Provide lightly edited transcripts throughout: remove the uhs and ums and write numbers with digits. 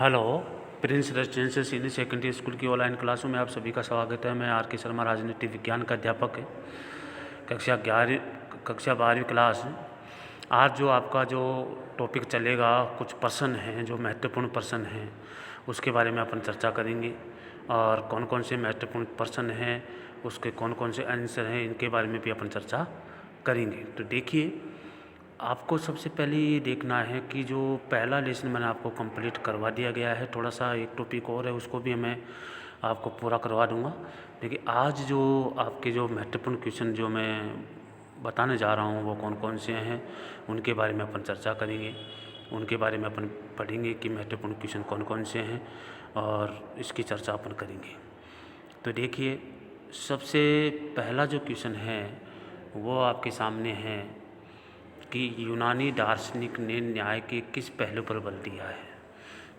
Hello. Prince residential senior secondary school की online क्लासों में आप सभी का स्वागत है। मैं आर के शर्मा, राजनीति विज्ञान का अध्यापक है, कक्षा 12वीं क्लास। आज जो आपका जो टॉपिक चलेगा, कुछ प्रश्न हैं जो महत्वपूर्ण प्रश्न हैं, उसके बारे में अपन चर्चा करेंगे। और कौन कौन से महत्वपूर्ण प्रश्न हैं, उसके कौन कौन से आंसर हैं, इनके बारे में भी अपन चर्चा करेंगे। तो देखिए, आपको सबसे पहले ये देखना है कि जो पहला लेसन मैंने आपको कंप्लीट करवा दिया गया है, थोड़ा सा एक टॉपिक और है, उसको भी मैं आपको पूरा करवा दूंगा। लेकिन आज जो आपके जो महत्वपूर्ण क्वेश्चन जो मैं बताने जा रहा हूँ वो कौन कौन से हैं, उनके बारे में अपन चर्चा करेंगे। उनके बारे में अपन पढ़ेंगे कि महत्वपूर्ण क्वेश्चन कौन कौन से हैं, और इसकी चर्चा अपन करेंगे। तो देखिए, सबसे पहला जो क्वेश्चन है वो आपके सामने है कि यूनानी दार्शनिक ने न्याय के किस पहलू पर बल दिया है।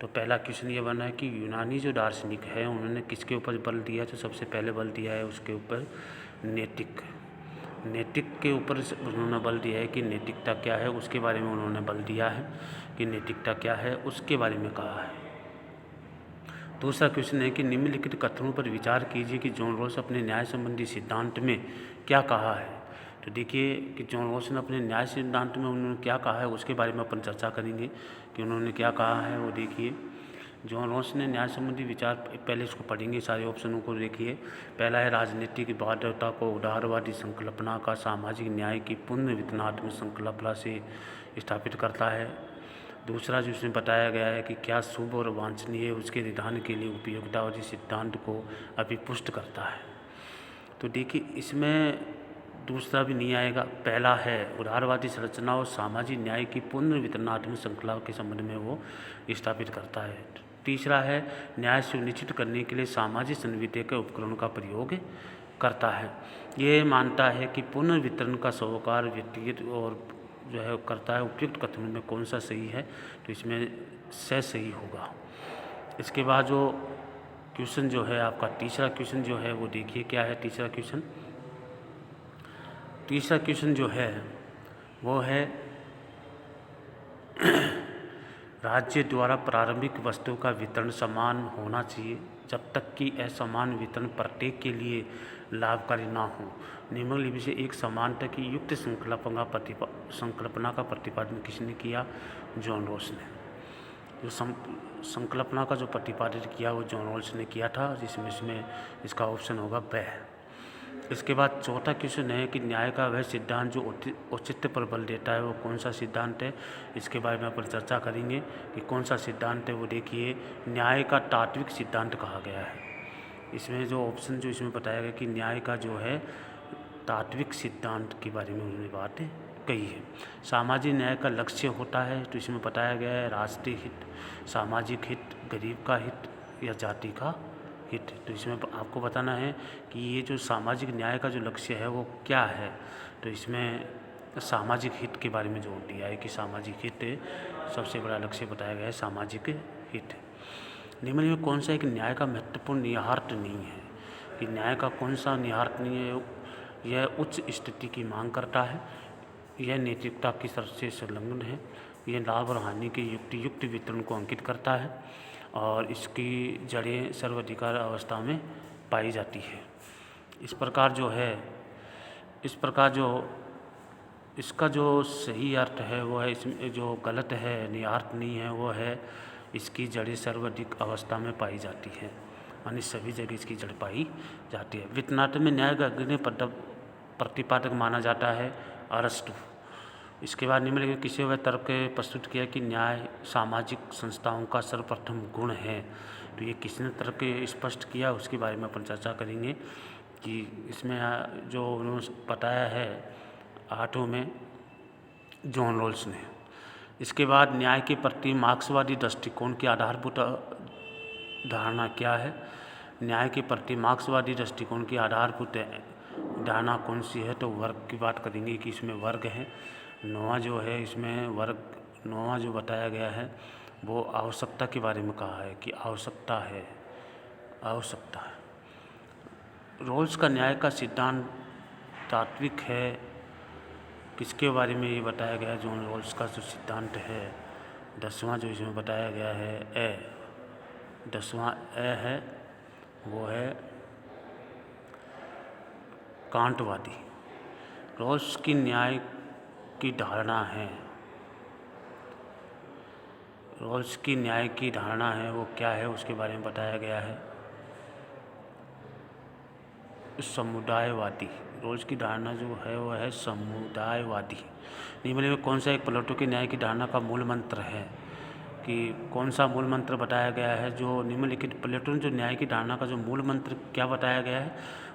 तो पहला क्वेश्चन ये बना है कि यूनानी जो दार्शनिक है उन्होंने किसके ऊपर बल दिया। तो सबसे पहले बल दिया है उसके ऊपर नैतिक के ऊपर उन्होंने बल दिया है कि नैतिकता क्या है, उसके बारे में उन्होंने बल दिया है कि नैतिकता क्या है, उसके बारे में कहा है। दूसरा क्वेश्चन है कि निम्नलिखित कथनों पर विचार कीजिए कि जॉन रॉस अपने न्याय संबंधी सिद्धांत में क्या कहा है। तो देखिए कि जॉन रॉस ने अपने न्याय सिद्धांत में उन्होंने क्या कहा है, उसके बारे में अपन चर्चा करेंगे कि उन्होंने क्या कहा है। वो देखिए, जॉन रॉस ने न्याय संबंधी विचार, पहले इसको पढ़ेंगे, सारे ऑप्शनों को देखिए। पहला है राजनीतिक बाध्यता को उदारवादी संकल्पना का सामाजिक न्याय की पुनर्वितरणात्मक संकल्पना से स्थापित करता है। दूसरा जो इसमें बताया गया है कि क्या शुभ और वांछनीय है, उसके निदान के लिए उपयोगितावादी सिद्धांत को अभिपुष्ट करता है। तो देखिए, इसमें दूसरा भी नहीं आएगा। पहला है उदारवादी संरचना और सामाजिक न्याय की पुनर्वितरणात्मक श्रृंखला के संबंध में वो स्थापित करता है। तीसरा है न्याय सुनिश्चित करने के लिए सामाजिक संविधि के उपकरणों का प्रयोग करता है। ये मानता है कि पुनर्वितरण का स्वीकार व्यक्तिगत और जो है करता है। उपयुक्त कथनों में कौन सा सही है, तो इसमें सही होगा। इसके बाद जो क्वेश्चन जो है आपका तीसरा क्वेश्चन जो है वो देखिए क्या है। तीसरा क्वेश्चन जो है वो है राज्य द्वारा प्रारंभिक वस्तुओं का वितरण समान होना चाहिए जब तक कि असमान वितरण प्रत्येक के लिए लाभकारी ना हो। निम्नलिखित से एक समानता की युक्त संकल्पना का प्रतिपादन किसने किया? जॉन रॉस ने। जो संकल्पना का जो प्रतिपादित किया वो जॉन रॉस ने किया था, जिसमें इसका ऑप्शन होगा ब। इसके बाद चौथा क्वेश्चन है कि न्याय का वह सिद्धांत जो औचित्य पर बल देता है वो कौन सा सिद्धांत है। इसके बारे में अपन चर्चा करेंगे कि कौन सा सिद्धांत है। वो देखिए, न्याय का तात्विक सिद्धांत कहा गया है। इसमें जो ऑप्शन जो इसमें बताया गया कि न्याय का जो है तात्विक सिद्धांत के बारे में उन्होंने बात कही है। सामाजिक न्याय का लक्ष्य होता है, तो इसमें बताया गया है राष्ट्रीय हित, सामाजिक हित, गरीब का हित या जाति का हित। तो इसमें आपको बताना है कि ये जो सामाजिक न्याय का जो लक्ष्य है वो क्या है। तो इसमें सामाजिक हित के बारे में जोर दिया है कि सामाजिक हित सबसे बड़ा लक्ष्य बताया गया है, सामाजिक हित। निम्न में कौन सा एक न्याय का महत्वपूर्ण निहितार्थ नहीं है, कि न्याय का कौन सा निहितार्थ नहीं है। यह उच्च स्थिति की मांग करता है, यह नैतिकता की शर्त से संलग्न है, यह लाभ और हानि के युक्त वितरण को अंकित करता है, और इसकी जड़ें सर्वाधिकार अवस्था में पाई जाती है। इस प्रकार इसका जो सही अर्थ है वो है, इसमें जो गलत है, निहितार्थ नहीं है, वो है इसकी जड़ें सर्वाधिक अवस्था में पाई जाती है, यानी सभी जगह इसकी जड़ पाई जाती है। वितरणात्मक में न्याय का अग्रणी प्रतिपादक माना जाता है अरस्तु। इसके बाद निम्नलिखित किसी वह तर्क प्रस्तुत किया कि न्याय सामाजिक संस्थाओं का सर्वप्रथम गुण है। तो ये किसने तर्क स्पष्ट किया, उसके बारे में अपन चर्चा करेंगे कि इसमें जो उन्होंने बताया है आठों में जॉन रॉल्स ने। इसके बाद न्याय के प्रति मार्क्सवादी दृष्टिकोण की आधारभूत धारणा क्या है। न्याय के प्रति मार्क्सवादी दृष्टिकोण की आधारभूत धारणा कौन सी है। तो वर्ग की बात करेंगे कि इसमें वर्ग है। नौवां जो है इसमें वर्ग, नौवां जो बताया गया है वो आवश्यकता के बारे में कहा है कि आवश्यकता है। रॉल्स का न्याय का सिद्धांत तात्विक है, किसके बारे में ये बताया गया है। जॉन रॉल्स का जो सिद्धांत है 10वां जो इसमें बताया गया है 10वां है वो है कांटवादी। रॉल्स की न्याय की धारणा है, रॉल्स की न्याय की धारणा है वो क्या है, उसके बारे में बताया गया है समुदायवादी। रॉल्स की धारणा जो है वो है समुदायवादी। निम्न में कौन सा एक प्लेटो की न्याय की धारणा का मूल मंत्र है, कि कौन सा मूल मंत्र बताया गया है जो निम्नलिखित प्लेटो जो न्याय की धारणा का जो मूल मंत्र क्या बताया गया है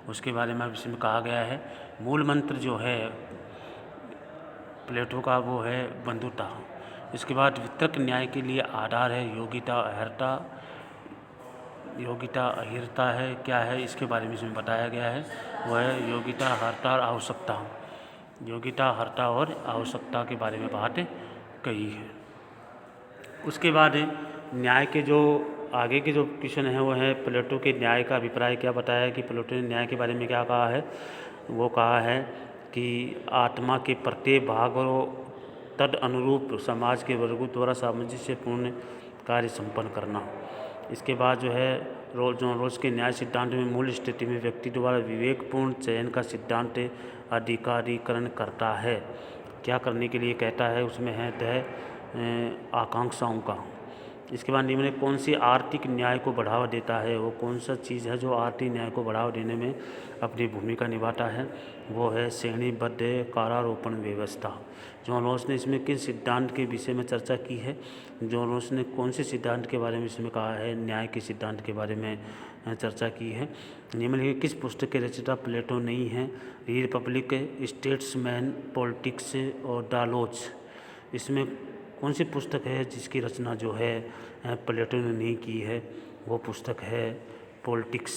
उसके बारे में इसमें कहा गया है। मूल मंत्र जो है प्लेटो का वो है बंधुता। इसके बाद वितर्क न्याय के लिए आधार है योग्यता अहिर्ता है क्या है, इसके बारे में इसमें बताया गया है वो है योग्यता अर्हता और आवश्यकता। योग्यता अर्हता और आवश्यकता के बारे में बात कही है। उसके बाद न्याय के जो आगे के जो क्वेश्चन है वो है प्लेटो के न्याय का अभिप्राय क्या बताया है, कि प्लेटो ने न्याय के बारे में क्या कहा है। वो कहा है कि आत्मा के प्रत्येक भाग और तद अनुरूप समाज के वर्गों द्वारा सामंजस्यपूर्ण कार्य संपन्न करना। इसके बाद जो है रॉल्स के न्याय सिद्धांत में मूल स्थिति में व्यक्ति द्वारा विवेकपूर्ण चयन का सिद्धांत अधिकारीकरण करता है। क्या करने के लिए कहता है, उसमें है तय आकांक्षाओं का। इसके बाद निम्न में कौन सी आर्थिक न्याय को बढ़ावा देता है, वो कौन सा चीज़ है जो आर्थिक न्याय को बढ़ावा देने में अपनी भूमिका निभाता है, वो है श्रेणीबद्ध कारारोपण व्यवस्था। जॉन रॉल्स ने इसमें किस सिद्धांत के विषय में चर्चा की है, जॉन रॉल्स ने कौन से सिद्धांत के बारे में इसमें कहा है, न्याय के सिद्धांत के बारे में चर्चा की है। निम्नलिखित किस पुस्तक के रचयिता प्लेटो नहीं है, रिपब्लिक, स्टेट्समैन, पॉलिटिक्स और डायलॉग्स। इसमें कौन सी पुस्तक है जिसकी रचना जो है प्लेटो ने नहीं की है, वो पुस्तक है पॉलिटिक्स।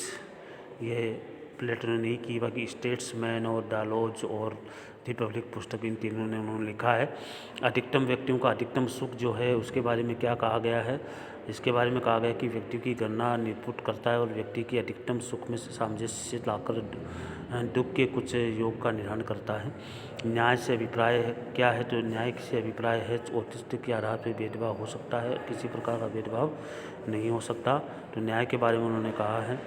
ये प्लेटो ने नहीं की, बाकी स्टेट्समैन और डायलॉग्स और रिपब्लिक पुस्तक इन तीनों ने उन्होंने लिखा है। अधिकतम व्यक्तियों का अधिकतम सुख जो है उसके बारे में क्या कहा गया है, इसके बारे में कहा गया कि व्यक्ति की गणना निरूपित करता है और व्यक्ति की अधिकतम सुख में सामंजस्य लाकर दुख के कुछ योग का निर्धारण करता है। न्याय से अभिप्राय है क्या है, तो न्याय से अभिप्राय है औचित्य के आधार पर भेदभाव हो सकता है, किसी प्रकार का भेदभाव नहीं हो सकता। तो न्याय के बारे में उन्होंने कहा है,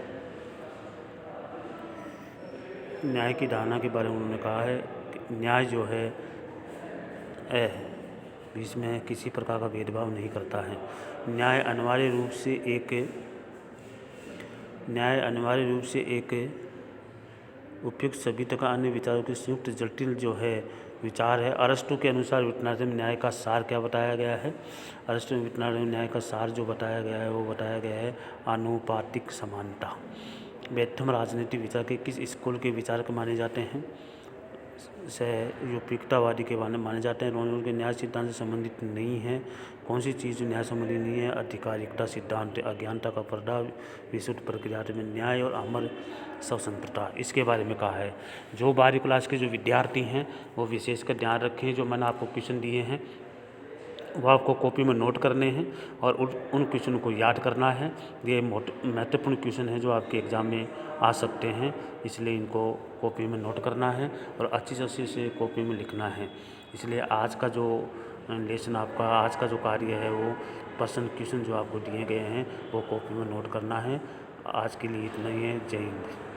न्याय की धारणा के बारे में उन्होंने कहा है कि न्याय जो है इसमें किसी प्रकार का भेदभाव नहीं करता है। न्याय अनिवार्य रूप से एक उपयुक्त सभी तक अन्य विचारों के संयुक्त जटिल जो है विचार है। अरस्तु के अनुसार विवेकानंद में न्याय का सार क्या बताया गया है, अरस्तु में विवेकानंद में न्याय का सार जो बताया गया है वो बताया गया है आनुपातिक समानता। बेथम राजनीतिक विचार के किस स्कूल के विचारक माने जाते हैं, उपयुक्ततावादी के माने जाते हैं। रॉल्स के न्याय सिद्धांत से संबंधित नहीं है। कौन सी चीज़ न्याय संबंधी नहीं है, अधिकारिकता सिद्धांत, अज्ञानता का पर्दा, विशुद्ध प्रक्रिया में न्याय और अमर स्वतंत्रता, इसके बारे में कहा है। जो 12वीं क्लास के जो विद्यार्थी हैं वो विशेषकर ध्यान रखें, जो मैंने आपको क्वेश्चन दिए हैं वो आपको कॉपी में नोट करने हैं और उन क्वेश्चन को याद करना है। ये महत्वपूर्ण क्वेश्चन है जो आपके एग्ज़ाम में आ सकते हैं, इसलिए इनको कॉपी में नोट करना है और अच्छी अच्छी से कॉपी में लिखना है। इसलिए आज का जो लेसन आपका आज का जो कार्य है वो प्रश्न क्वेश्चन जो आपको दिए गए हैं वो कॉपी में नोट करना है। आज के लिए इतना ही है। जय हिंद।